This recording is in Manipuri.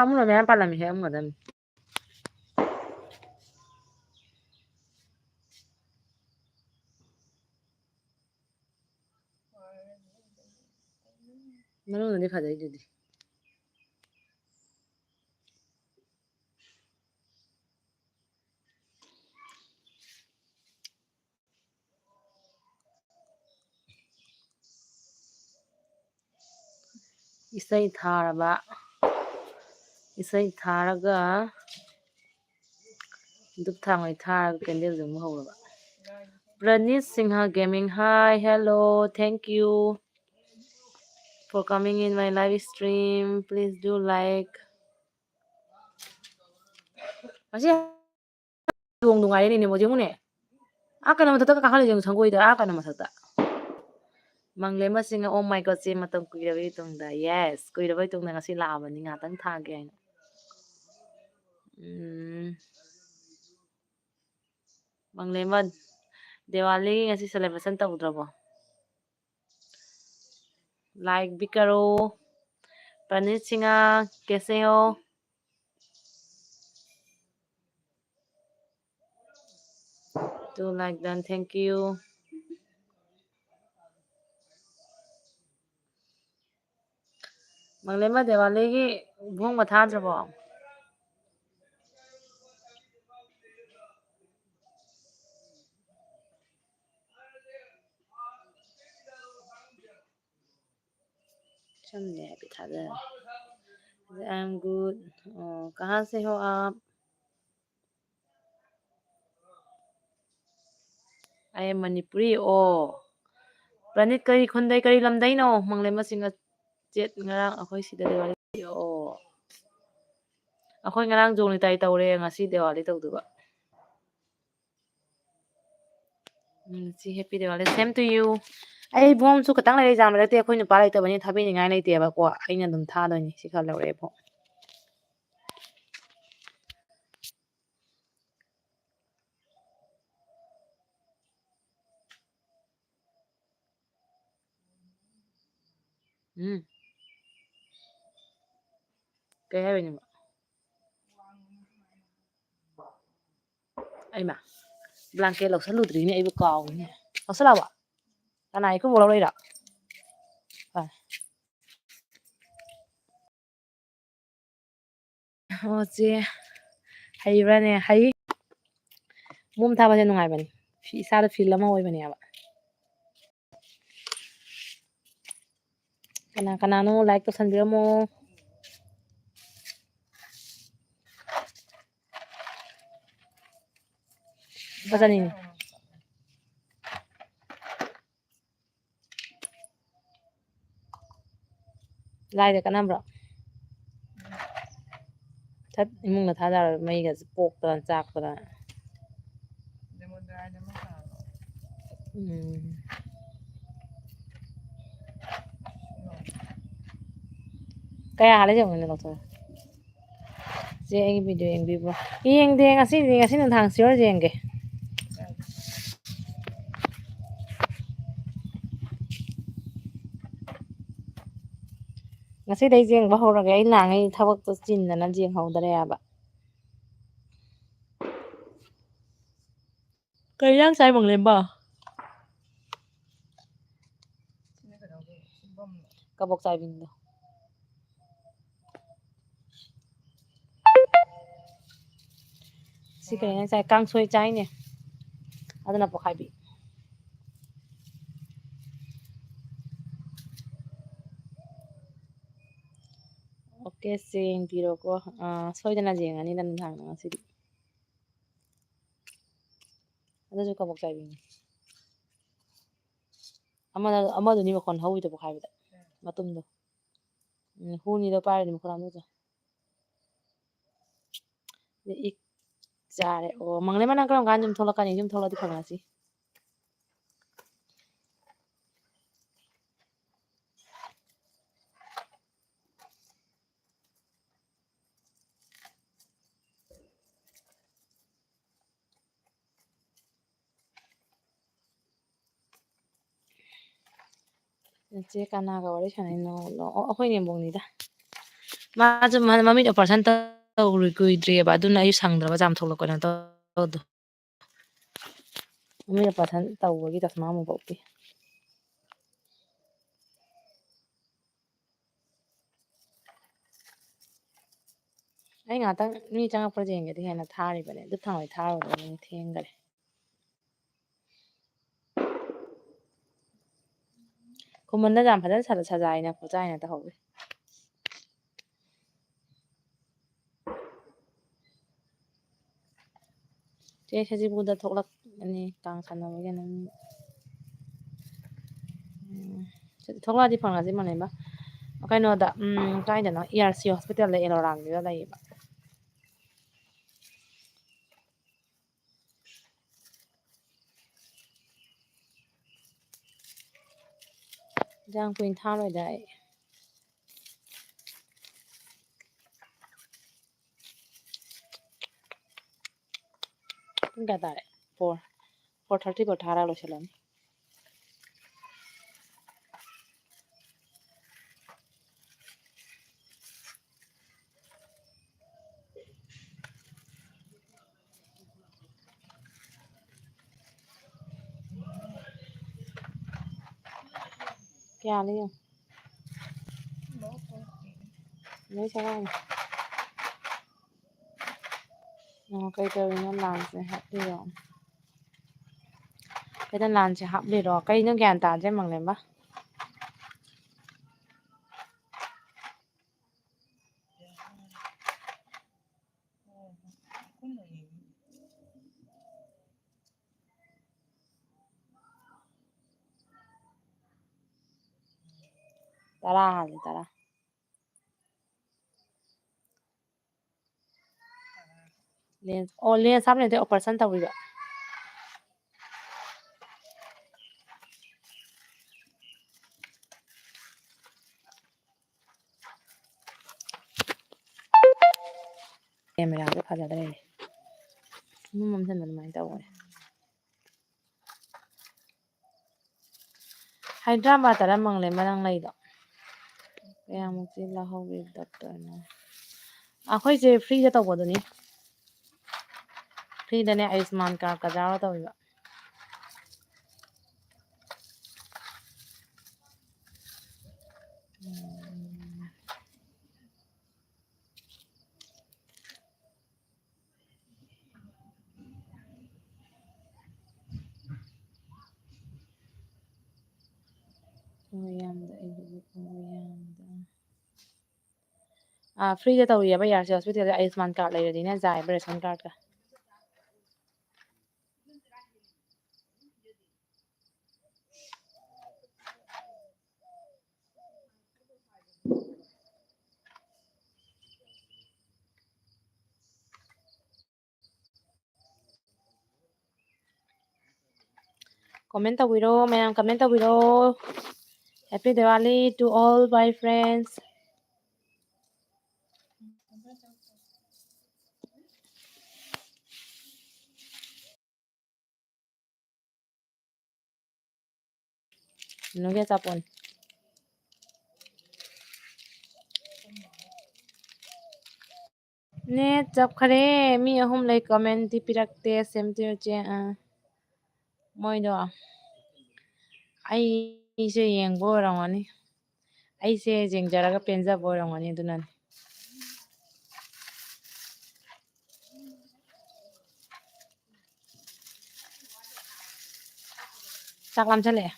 아무나 매한 빨라면 해 아무나 너는 어디 가자 이제 이사이 타라바 이사이 타라가 둡탕을 타라가 캔들 좀 먹어봐 Pranit Singha Gaming, hi, hello, thank you for coming in my live stream. Please do like. Masih dung aja nih mau jenguk nih. Akan nama tetap kakak jeng sanggup itu akan nama tetap. Mang lema singa oh my god sih matam kuira itu dah yes kuira itu dah ngasih lama nih ngatang thage. Mang lema Diwali ngasih celebration tahu berapa? Like भी करो Pranit Singha कैसे हो do like done thank you Manglema Diwali की भूंग बता जबो चमने बिठा दे I'm good कहाँ से हो आप I am Manipuri Pranit kari khundai kari lamdai no Manglema Singha jet ngarang akhoi sida Diwali akhoi ngarang jong ni tai tawre ngasi Diwali tawduba see happy Diwali same to you ai bom su katang lai jam late akhoi nupa lai tabani thabi ni ngai lai te ba ko aina dum tha doi si kha lawre bo kay hai ni ai ma blanket lok saludri ni ai bu kaw ni asala ba kana ai ko bo lai da 제 하이라네 하이 몸 타봐서 누가이바니 이사도 필라마 오이바니야바 kanan like to sanbiramo basanin like de kanan bro tat imung na thada mai ga pok ta chak ta kaya hale jong ni lokto je ang video ang bibro iyeng de ngasi nang thang sure jeng ge ngasi dai jeng ba hora ge ai lang ai thawak to chin na jeng hawdare ya ba kay yang sai bang lem ba kabok sai bin do si kay yang sai kang soi chai ne adana pokhai bi oke sing biro ko soidana jeng ani dan thang na si adaju kabok sai bin amado ni makon hawi to pokhai bi matum do huni do pare ni makon do ik jare mangle mana karam gan jum thola kani jum thola di khana si je kana ga wari chana no lo akhoi ni bong ni da ꯃꯥꯁꯨ ꯃꯃꯤꯠ ꯑꯣꯄꯔꯦꯁꯟ ꯀꯨꯏꯗ꯭ꯔꯤꯑꯕ ꯑꯗꯨꯅ ꯑꯩꯁꯨ ꯁꯪꯗ꯭ꯔꯕ ꯆꯥꯝꯊꯣꯛꯂꯛ ꯀꯩꯅꯣ ꯇꯧꯗꯣ ꯃꯃꯤꯠ ꯑꯣꯄꯔꯦꯁꯟ ꯇꯧꯕꯒꯤ ꯇꯁꯃꯥ ꯑꯃꯨꯛ ꯎꯞꯄꯤ ꯑꯩ ꯉꯥꯛꯇꯪ ꯃꯤ ꯆꯪꯉꯛꯄ꯭ꯔꯥ ꯌꯦꯡꯒꯦꯗꯤ ꯍꯦꯟꯅ ꯊꯥꯔꯤꯕꯅꯦ ꯑꯗꯨ ꯊꯥꯡꯋꯥꯏ ꯊꯥꯔꯨꯕꯅꯤ ꯊꯦꯡꯈꯔꯦ ꯈꯨꯃꯟꯗ ꯌꯥꯝ ꯐꯖꯅ ꯁꯖꯥꯏꯅ ꯈꯣꯠꯆꯥꯏꯅ ꯇꯧꯍꯧꯋꯤ ꯆꯦ ꯁꯖꯤꯕꯨꯗ ꯊꯣꯛꯂꯛꯑꯅꯤ ꯀꯥꯡ ꯁꯥꯟꯅꯕꯒꯤ ꯅꯪ ꯊꯣꯛꯂꯛꯑꯗꯤ ꯐꯪꯉꯁꯤ ꯃꯥꯟꯅꯩꯕ ꯀꯩꯅꯣꯗ ꯀꯥꯏꯗꯅꯣ ꯏ ꯑꯥꯔ ꯁꯤ ꯍꯣꯁꯄꯤꯇꯥꯜꯗ ꯑꯦꯂꯣꯔꯥꯡꯒꯤꯗ ꯂꯩꯌꯦꯕ ꯌꯥꯝ ꯀꯨꯏꯅ ꯊꯥꯔꯣꯏꯗ ꯑꯩ ꯄꯨꯡ ꯀꯌꯥ ꯇꯥꯔꯦ 4:30 ꯊꯥꯔꯒ ꯂꯣꯏꯁꯤꯜꯂꯅꯤ ꯀꯌꯥꯅꯣ ꯌꯦꯡꯉꯨ ꯅꯣꯏ ꯆꯔꯥꯡ ꯀꯩꯗꯧꯔꯤꯅꯣ ꯂꯥꯟꯁꯦ ꯍꯥꯞꯄꯤꯔꯣ ꯀꯩꯅꯣ ꯂꯥꯟꯁꯦ ꯍꯥꯞꯂꯤꯔꯣ ꯀꯩꯅꯣ ꯒ꯭ꯌꯥꯟ ꯇꯥꯗ꯭ꯔꯦ ꯃꯪꯂꯦꯝꯕ ꯇꯔꯥ ꯍꯥꯜꯂꯦ ꯇꯔꯥ ꯂꯦꯟꯁ ꯍꯥꯞꯄ ꯅꯠꯇꯦ ꯑꯣꯄꯔꯦꯁꯟ ꯇꯧꯔꯤꯕ ꯀꯦꯃꯦꯔꯥꯁꯦ ꯐꯖꯗ꯭ꯔꯦ ꯃꯝꯁꯟꯕ ꯑꯗꯨꯃꯥꯏꯅ ꯇꯧꯕꯅꯦ ꯍꯥꯏꯗ꯭ꯔꯕꯥꯠꯇꯔ ꯃꯪꯂꯦꯝꯕ ꯅꯪ ꯂꯩꯗꯣ ꯀꯌꯥꯃꯨꯛꯇꯤ ꯂꯧꯍꯧꯒꯦ ꯗꯣꯛꯇꯔꯅ ꯑꯩꯈꯣꯏꯁꯦ ꯐ꯭ꯔꯤꯗ ꯇꯧꯕꯗꯨꯅꯤ ꯐ꯭ꯔꯤꯗꯅꯦ ꯑꯌꯨꯁꯃꯥꯟ ꯀꯥꯔꯠꯀ ꯌꯥꯎꯔꯒ ꯇꯧꯋꯤꯕ ꯐ꯭ꯔꯤꯗ ꯇꯧꯔꯤꯑꯕ ꯌꯥꯔꯁꯤ ꯍꯣꯁꯄꯤꯇꯥꯜꯗ ꯑꯌꯨꯁꯃꯥꯟ ꯀꯥꯔꯠ ꯂꯩꯔꯗꯤꯅꯦ ꯖꯥꯏꯕ ꯔꯦꯁꯟ ꯀꯥꯔꯠꯀ ꯀꯣꯃꯦꯟ ꯇꯧꯕꯤꯔꯣ ꯃꯌꯥꯝ ꯀꯃꯦꯟ ꯇꯧꯕꯤꯔꯣ ꯍꯦꯄꯤ ꯗꯤꯋꯥꯂꯤ ꯇꯨ ꯑꯣꯜ ꯃꯥꯏ ꯐ꯭ꯔꯦꯟꯁ ꯅꯨꯡꯒꯤ ꯑꯆꯥꯄꯣꯠꯅꯤ ꯅꯦꯠ ꯆꯞꯈꯔꯦ ꯃꯤ ꯑꯍꯨꯝ ꯂꯩ ꯀꯃꯦꯟꯇꯤ ꯄꯤꯔꯛꯇꯦ ꯁꯦꯝꯇ꯭ꯔꯤꯆꯦ ꯃꯣꯏꯗꯣ ꯑꯩꯁꯦ ꯌꯦꯡꯕ ꯑꯣꯏꯔꯝꯒꯅꯤ ꯑꯩꯁꯦ ꯌꯦꯡꯖꯔꯒ ꯄꯦꯟꯖꯕ ꯑꯣꯏꯔꯝꯒꯅꯤ ꯑꯗꯨꯅꯅꯤ ꯆꯥꯛ ꯂꯥꯝꯁꯜꯂꯛꯑꯦ